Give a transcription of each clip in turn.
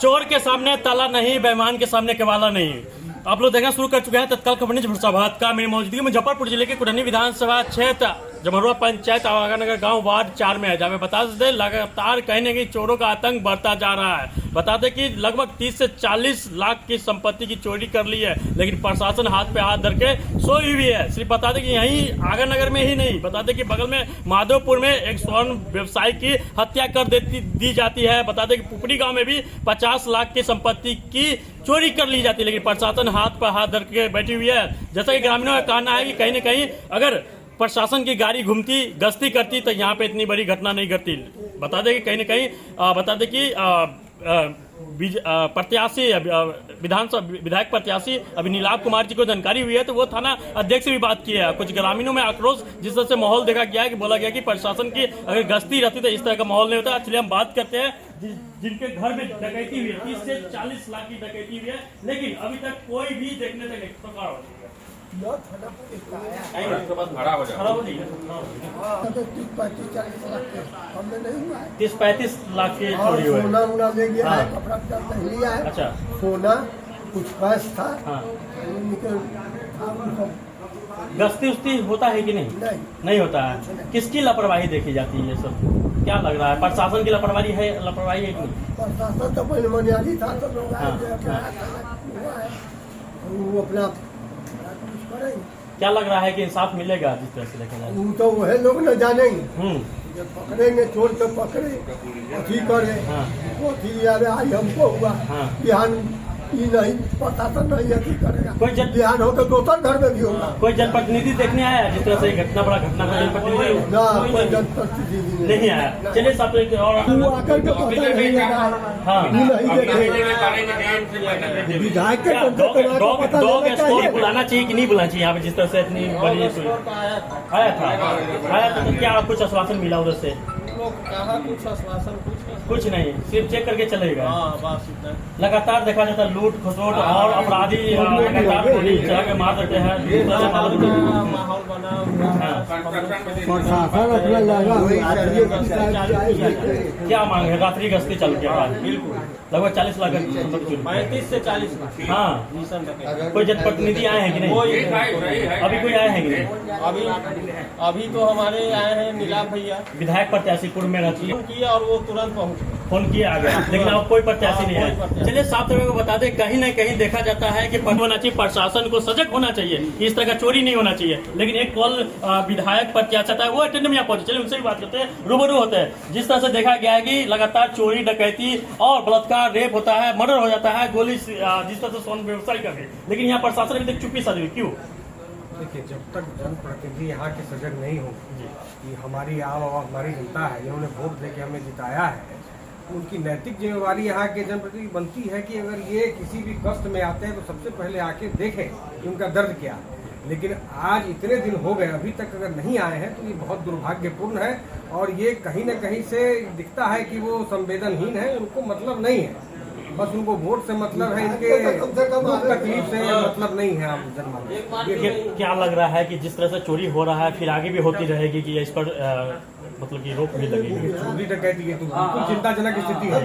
चोर के सामने ताला नहीं, बेईमान के सामने केवाला नहीं। आप लोग देखना शुरू कर चुके हैं तत्काल खबर भरसाभात का। मेरी मौजूदगी मुजफ्फरपुर जिले के कुटनी विधानसभा क्षेत्र जमरुआ पंचायत आगानगर गांव वार्ड 4 में है, जहाँ में बता दें लगातार कहीं न कहीं चोरों का आतंक बढ़ता जा रहा है। बता दें कि लगभग 30 से 40 लाख की संपत्ति की चोरी कर ली है, लेकिन प्रशासन हाथ पे हाथ धर के सोई हुई है। सिर्फ बता दें कि यहीं आगानगर में ही नहीं, बता दें कि बगल में माधोपुर में एक स्वर्ण व्यवसायी की हत्या कर दी जाती है। बता दें कि पुपरी गाँव में भी 50 लाख की संपत्ति की चोरी कर ली जाती है, लेकिन प्रशासन हाथ पर हाथ धर के बैठी हुई है। जैसा कि ग्रामीणों का कहना है कि कहीं न कहीं अगर प्रशासन की गाड़ी घूमती गश्ती करती तो यहाँ पे इतनी बड़ी घटना नहीं घटती। बता दें कि कहीं न कहीं बता दें कि प्रत्याशी विधायक प्रत्याशी अभी नीलाभ कुमार जी को जानकारी हुई है, तो वो थाना अध्यक्ष से भी बात की है। कुछ ग्रामीणों में आक्रोश जिस तरह से माहौल देखा गया है कि बोला गया कि प्रशासन की अगर गश्ती रहती तो इस तरह का माहौल नहीं होता। चलिए हम बात करते हैं जिनके घर में डकैती हुई है, 30 से 40 लाख की डकैती हुई है, लेकिन अभी तक कोई भी देखने तक नहीं पकड़ा। 30-35 लाख के चोरी हुए। सोना उना ले गया है, कपड़ा नहीं लिया है। अच्छा, सोना कुछ कैश था। हाँ। गश्ती उस्ती होता है कि नहीं? नहीं होता है। किसकी लापरवाही देखी जाती है? ये सब क्या लग रहा है? प्रशासन की लापरवाही है कि नहीं? प्रशासन तो पहले मनियारी था, तो लोग वो अपना क्या लग रहा है कि इंसाफ मिलेगा जिस तरह से देखा जाए? वो तो वही लोग न जानेंगे। जब पकड़ेंगे चोर तो पकड़े अथी करे, अथी यार आज हमको हुआ बिहान ये नहीं प्रशासन नहीं अथी करेगा। कोई बिहान होकर दोसर घर में भी होगा। कोई जनप्रतिनिधि देखने आया जिस तरह से घटना बड़ा घटना का जनप्रतिनिधि ना कोई जनप्रतिनिधि नहीं आया। चलिए साहब और आकर के पता नहीं लगा। विधायक के डॉग स्क्वाड बुलाना चाहिए कि नहीं बुलाना चाहिए यहाँ पे? जिस तरह से इतनी बड़ी आया था तो क्या कुछ आश्वासन मिला उधर से? कुछ आश्वासन कुछ नहीं, सिर्फ चेक करके चलेगा। बस इतना। लगातार देखा जाता है लूट खसोट और अपराधी लगातार गोली चला के मार देते हैं। माहौल बना प्रशासन अपना लगा। क्या मांग है? रात्रि गश्ती चल के बिल्कुल लगभग 40 लाख 35 से 40 लाख। हाँ, कोई जनप्रतिनिधि आए हैं कि नहीं? अभी कोई आए हैं कि नहीं? अभी तो हमारे आए हैं नीलाभ भैया, विधायक प्रत्याशी पूर्व में रहती है और वो तुरंत पहुँच फोन किया आ गया, लेकिन अब कोई प्रत्याशी नहीं है। चलिए साफ तौर पर बता दें, कहीं न कहीं देखा जाता है कि होना चाहिए, प्रशासन को सजग होना चाहिए, इस तरह का चोरी नहीं होना चाहिए। लेकिन एक कॉल विधायक प्रत्याशी था, वो अटेंड में यहाँ पहुंचे। चलिए उनसे भी बात करते हैं, रूबरू होते हैं। जिस तरह से देखा गया है कि लगातार चोरी डकैती और बलात्कार रेप होता है, मर्डर हो जाता है, गोली जिस तरह से स्वर्ण व्यवसाय का भी, लेकिन यहाँ प्रशासन अभी तक चुप्पी साधी। क्यों? देखिए, जब तक जनप्रतिनिधि यहाँ के सजग नहीं हो कि हमारी आम और हमारी जनता है जिन्होंने वोट देके हमें जिताया है, उनकी नैतिक जिम्मेवारी यहाँ के जनप्रतिनिधि बनती है कि अगर ये किसी भी कष्ट में आते हैं तो सबसे पहले आके देखें कि उनका दर्द क्या है। लेकिन आज इतने दिन हो गए, अभी तक अगर नहीं आए हैं तो ये बहुत दुर्भाग्यपूर्ण है, और ये कहीं न कहीं से दिखता है कि वो संवेदनहीन है, उनको मतलब नहीं है, बस उनको वोट से मतलब है, इनके तकलीफ से मतलब नहीं है आम जनमानस। क्या लग रहा है कि जिस तरह से चोरी हो रहा है फिर आगे भी होती रहेगी कि इस पर मतलब कि रोक भी लगेगी? चोरी डकैती की तो बिल्कुल चिंताजनक स्थिति है।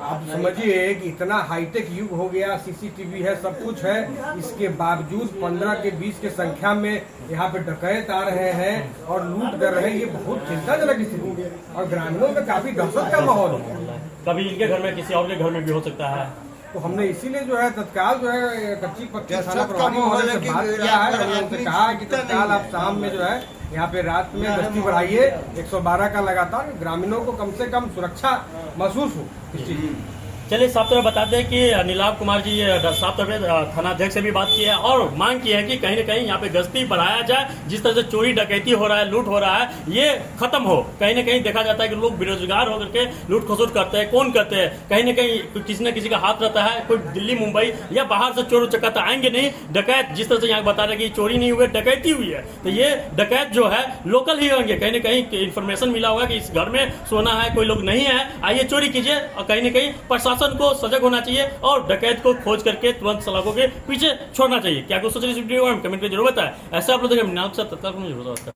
आप समझिए कि इतना हाईटेक युग हो गया, सीसीटीवी है, सब कुछ है, इसके बावजूद 15 के 20 के संख्या में यहाँ पे डकैत आ रहे हैं और लूट कर रहे हैं। ये बहुत चिंताजनक स्थिति है और ग्रामीणों में काफी दहशत का माहौल है। कभी इनके घर में किसी और के घर में भी हो सकता है, तो हमने इसीलिए जो है तत्काल जो है कच्ची पक्की थाना प्रभारी महोदय से बात किया है, हमने उनसे कहा है कि तत्काल आप शाम में जो है यहाँ पे रात में गश्ती बढ़ाइए, 112 का लगातार, ग्रामीणों को कम से कम सुरक्षा महसूस हो इस चीज की। चलिए साफ तौर पर बता दें कि नीलाभ कुमार जी साफ तौर पर थाना अध्यक्ष से भी बात की है और मांग की है कि कहीं न कहीं यहाँ पे गश्ती बढ़ाया जाए। जिस तरह से चोरी डकैती हो रहा है, लूट हो रहा है, ये खत्म हो। कहीं न कहीं देखा जाता है कि लोग बेरोजगार होकर के लूट खसोट करते हैं। कौन करते हैं? कहीं न कहीं किसी न किसी का हाथ रहता है, कोई दिल्ली मुंबई या बाहर से चोर चक्का आएंगे नहीं। डकैत जिस तरह से यहाँ बता रहे कि चोरी नहीं हुई, डकैती हुई है, तो ये डकैत जो है लोकल ही होंगे। कहीं न कहीं इन्फॉर्मेशन मिला होगा कि इस घर में सोना है, कोई लोग नहीं है, आइए चोरी कीजिए। और कहीं न कहीं प्रशासन को सजग होना चाहिए और डकैत को खोज करके तुरंत सलाखों के पीछे छोड़ना चाहिए। क्या कुछ सोच रही इस वीडियो को कमेंट में जरूर बताएं। ऐसे आप लोग तत्काल जरूर बताएं।